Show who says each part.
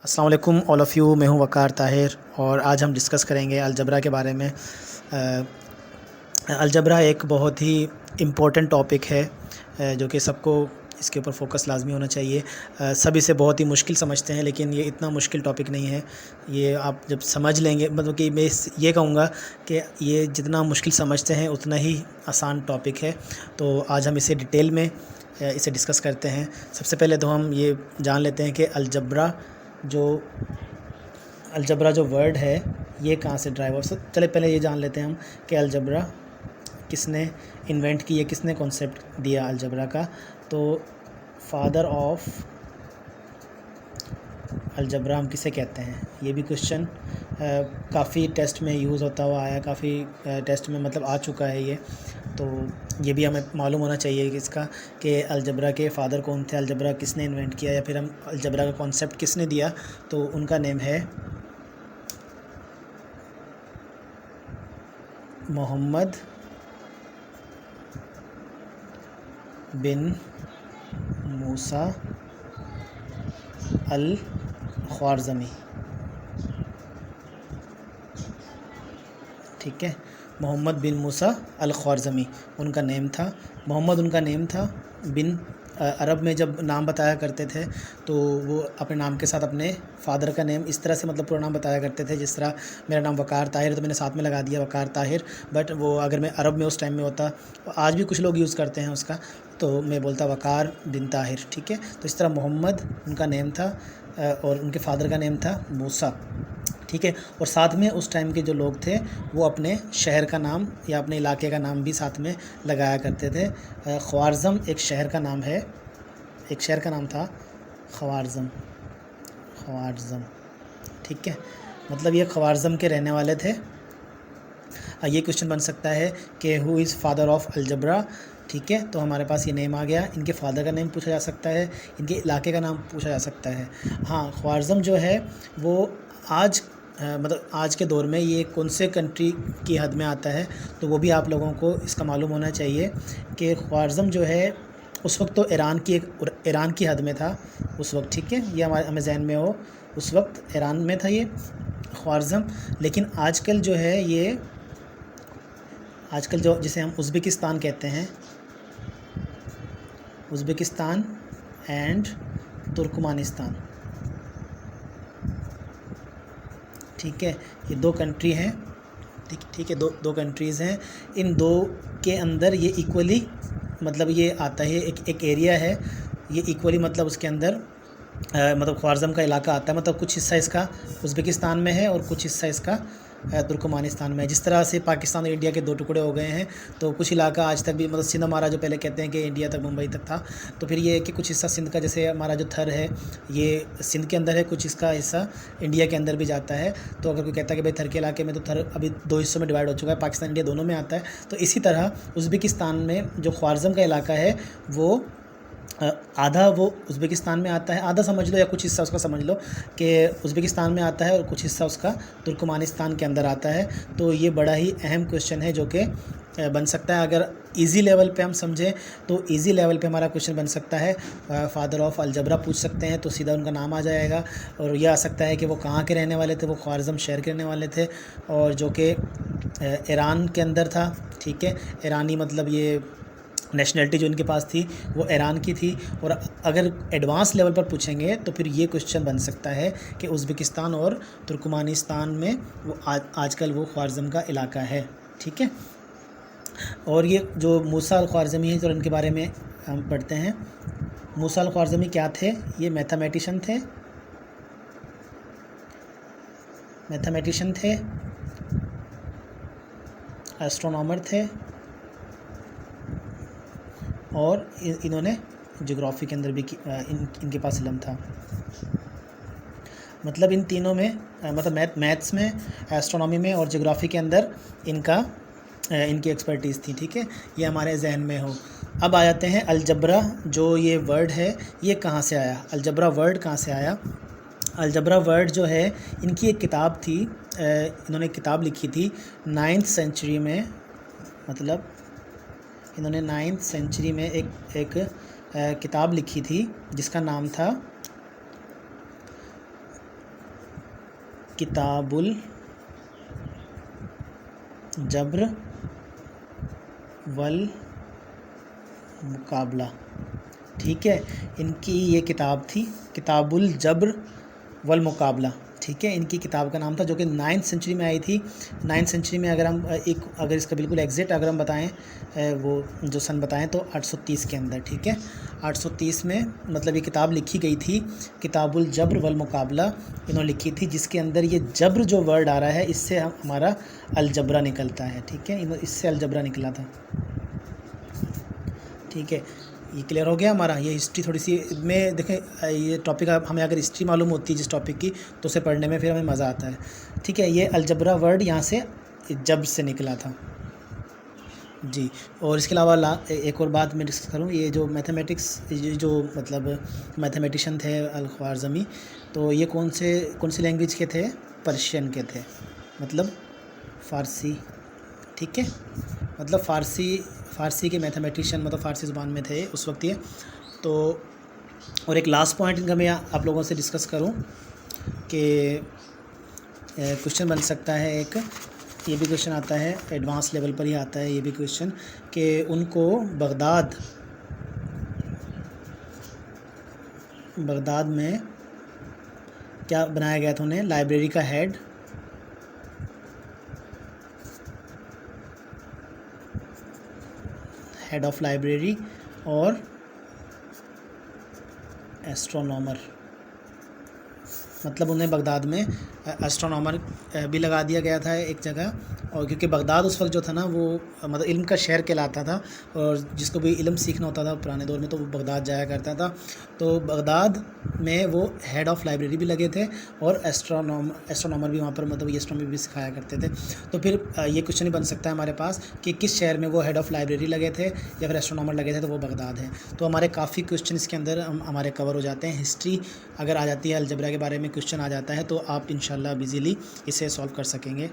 Speaker 1: अस्सलाम वालेकुम all of you. मैं हूं वक़ार ताहिर और आज हम डिस्कस करेंगे अलजबरा के बारे में। अलजबरा एक बहुत ही इम्पोर्टेंट टॉपिक है जो कि सबको इसके ऊपर फोकस लाजमी होना चाहिए। सब इसे बहुत ही मुश्किल समझते हैं, लेकिन ये इतना मुश्किल टॉपिक नहीं है। ये आप जब समझ लेंगे, मतलब कि मैं ये कहूँगा कि ये जितना मुश्किल समझते हैं उतना ही आसान टॉपिक है। तो आज हम इसे डिटेल में इसे डिस्कस करते हैं। सबसे पहले तो हम ये जान लेते हैं कि जो अलजबरा जो वर्ड है ये कहाँ से ड्राइव हो। चले पहले ये जान लेते हैं हम कि अलजबरा किसने इन्वेंट की है, किसने कॉन्सेप्ट दिया अलजबरा का। तो फादर ऑफ अलजबरा हम किसे कहते हैं, ये भी क्वेश्चन काफ़ी टेस्ट में यूज़ होता हुआ आया, काफ़ी टेस्ट में मतलब आ चुका है ये। तो ये भी हमें मालूम होना चाहिए कि इसका कि अलजबरा के फ़ादर कौन थे, अलजबरा किसने इन्वेंट किया, या फिर हम अलजबरा का कॉन्सेप्ट किसने दिया। तो उनका नेम है मोहम्मद बिन मूसा अल ख्वारज़मी। ठीक है, मोहम्मद बिन मूसा अल ख्वारज़मी उनका नेम था। मोहम्मद उनका नेम था। बिन अरब में जब नाम बताया करते थे तो वो अपने नाम के साथ अपने फ़ादर का नेम इस तरह से मतलब पूरा नाम बताया करते थे। जिस तरह मेरा नाम वक़ार ताहिर है तो मैंने साथ में लगा दिया वक़ार ताहिर, बट वो अगर मैं अरब में उस टाइम में होता, आज भी कुछ लोग यूज़ करते हैं उसका, तो मैं बोलता वक़ार बिन ताहिर। ठीक है, तो इस तरह मोहम्मद उनका नेम था और उनके फ़ादर का नेम था मूसा। ठीक है, और साथ में उस टाइम के जो लोग थे वो अपने शहर का नाम या अपने इलाके का नाम भी साथ में लगाया करते थे। ख्वारज़म एक शहर का नाम है, एक शहर का नाम था ख्वारज़म। ख्वारज़म, ठीक है, मतलब ये ख्वारज़म के रहने वाले थे। ये क्वेश्चन बन सकता है कि who is father of algebra. ठीक है, तो हमारे पास ये नेम आ गया। इनके फ़ादर का नेम पूछा जा सकता है, इनके इलाके का नाम पूछा जा सकता है। हाँ, ख्वारज़म जो है वो आज मतलब आज के दौर में ये कौन से कंट्री की हद में आता है, तो वो भी आप लोगों को इसका मालूम होना चाहिए कि ख्वारज़म जो है उस वक्त तो ईरान की हद में था उस वक्त। ठीक है, ये हमें ज़हन में हो, उस वक्त ईरान में था ये ख्वारज़म। लेकिन आजकल जो है ये आजकल जो जिसे हम उज़्बेकिस्तान कहते हैं, उज़्बेकिस्तान एंड तुर्कमानिस्तान। ठीक है, ये दो कंट्री हैं। ठीक है, दो कंट्रीज़ हैं। इन दो के अंदर ये इक्वली मतलब ये आता है, एक एरिया है, ये इक्वली मतलब उसके अंदर मतलब ख्वारज़म का इलाका आता है। मतलब कुछ हिस्सा इसका उज़्बेकिस्तान में है और कुछ हिस्सा इसका तुर्कमानिस्तान में है। जिस तरह से पाकिस्तान और इंडिया के दो टुकड़े हो गए हैं, तो कुछ इलाका आज तक भी मतलब सिंध हमारा जो पहले कहते हैं कि इंडिया तक मुंबई तक था, तो फिर ये है कि कुछ हिस्सा सिंध का, जैसे हमारा जो थर है ये सिंध के अंदर है, कुछ इसका हिस्सा इंडिया के अंदर भी जाता है। तो अगर कोई कहता है कि भाई थर के इलाके में, तो थर अभी दो हिस्सों में डिवाइड हो चुका है, पाकिस्तान इंडिया दोनों में आता है। तो इसी तरह उज़्बेकिस्तान में जो ख्वारज़म का इलाका है वो आधा वो उज़्बेकिस्तान में आता है, आधा समझ लो या कुछ हिस्सा उसका समझ लो कि उज़्बेकिस्तान में आता है, और कुछ हिस्सा उसका तुर्कमानिस्तान के अंदर आता है। तो ये बड़ा ही अहम क्वेश्चन है जो कि बन सकता है। अगर इजी लेवल पे हम समझें तो इजी लेवल पे हमारा क्वेश्चन बन सकता है, फादर ऑफ अलजबरा पूछ सकते हैं तो सीधा उनका नाम आ जाएगा। और यह आ सकता है कि वो कहाँ के रहने वाले थे, वो ख्वारज़म शहर के रहने वाले थे और जो कि ईरान के अंदर था। ठीक है, ईरानी मतलब ये नेशनलिटी जो इनके पास थी वो ईरान की थी। और अगर एडवांस लेवल पर पूछेंगे तो फिर ये क्वेश्चन बन सकता है कि उज़्बेकिस्तान और तुर्कमानिस्तान में वो आजकल वो ख्वारज़म का इलाका है। ठीक है, और ये जो मूसा अल ख्वारज़मी है, तो इनके बारे में हम पढ़ते हैं। मूसा अल ख्वारज़मी क्या थे? ये मैथमेटिशियन थे, एस्ट्रोनॉमर थे, और इन्होंने ज्योग्राफी के अंदर भी इनके पास इल्म था। मतलब इन तीनों में मतलब मैथ्स में, एस्ट्रोनॉमी में और ज्योग्राफी के अंदर इनकी एक्सपर्टीज़ थी। ठीक है, ये हमारे जहन में हो। अब आ जाते हैं अलजबरा, जो ये वर्ड है ये कहाँ से आया, अलजबरा वर्ड कहाँ से आया। अलजबरा वर्ड जो है, इनकी एक किताब थी, इन्होंने एक किताब लिखी थी 9th सेंचुरी में। मतलब इन्होंने 9th सेंचुरी में एक किताब लिखी थी जिसका नाम था किताबुल जब्र वल मुकाबला। ठीक है, इनकी ये किताब थी किताबुल जब्र वल मुकाबला। ठीक है, इनकी किताब का नाम था, जो कि 9th सेंचुरी में आई थी। 9th सेंचुरी में अगर हम अगर इसका बिल्कुल एग्जैक्ट अगर हम बताएं वो जो सन बताएं तो 830 के अंदर। ठीक है, 830 में मतलब ये किताब लिखी गई थी, किताबुल जब्र वल मुकाबला इन्होंने लिखी थी, जिसके अंदर ये जब्र जो वर्ड आ रहा है इससे हमारा अलजबरा निकलता है। ठीक है, इससे अलजबरा निकला था। ठीक है, ये क्लियर हो गया हमारा। ये हिस्ट्री थोड़ी सी में देखें, ये टॉपिक हमें अगर हिस्ट्री मालूम होती है जिस टॉपिक की, तो उसे पढ़ने में फिर हमें मज़ा आता है। ठीक है, ये अलजबरा वर्ड यहाँ से जब्र से निकला था जी। और इसके अलावा एक और बात मैं डिस्कस करूँ, ये जो मैथमेटिक्स जो मतलब मैथमेटिशियन थे अल-ख्वारिज़मी, तो ये कौन सी लैंग्वेज के थे? पर्शियन के थे, मतलब फ़ारसी। ठीक है, मतलब फ़ारसी के मैथमेटिशियन, मतलब फ़ारसी ज़ुबान में थे उस वक्त ये। तो और एक लास्ट पॉइंट इनका मैं आप लोगों से डिस्कस करूं कि क्वेश्चन बन सकता है एक, ये भी क्वेश्चन आता है एडवांस लेवल पर ही आता है ये भी क्वेश्चन, कि उनको बगदाद में क्या बनाया गया था? उन्हें लाइब्रेरी का हेड ऑफ लाइब्रेरी और एस्ट्रोनॉमर, मतलब उन्हें बगदाद में एस्ट्रोनॉमर भी लगा दिया गया था एक जगह। और क्योंकि बगदाद उस वक्त जो था ना वो मतलब इल्म का शहर कहलाता था, और जिसको भी इल्म सीखना होता था पुराने दौर में तो वो बगदाद जाया करता था। तो बगदाद में वो हेड ऑफ़ लाइब्रेरी भी लगे थे और एस्ट्रोनॉमर भी वहाँ पर मतलब ये एस्ट्रोनॉमी भी सिखाया करते थे। तो फिर ये क्वेश्चन ही बन सकता है हमारे पास कि किस शहर में वो हेड ऑफ़ लाइब्रेरी लगे थे या फिर एस्ट्रोनॉमर लगे थे, तो वो बगदाद है। तो हमारे काफ़ी क्वेश्चन इसके अंदर हमारे कवर हो जाते हैं। हिस्ट्री अगर आ जाती है, अलजबरा के बारे में क्वेश्चन आ जाता है, तो आप इंशाल्लाह इजीली इसे सॉल्व कर सकेंगे।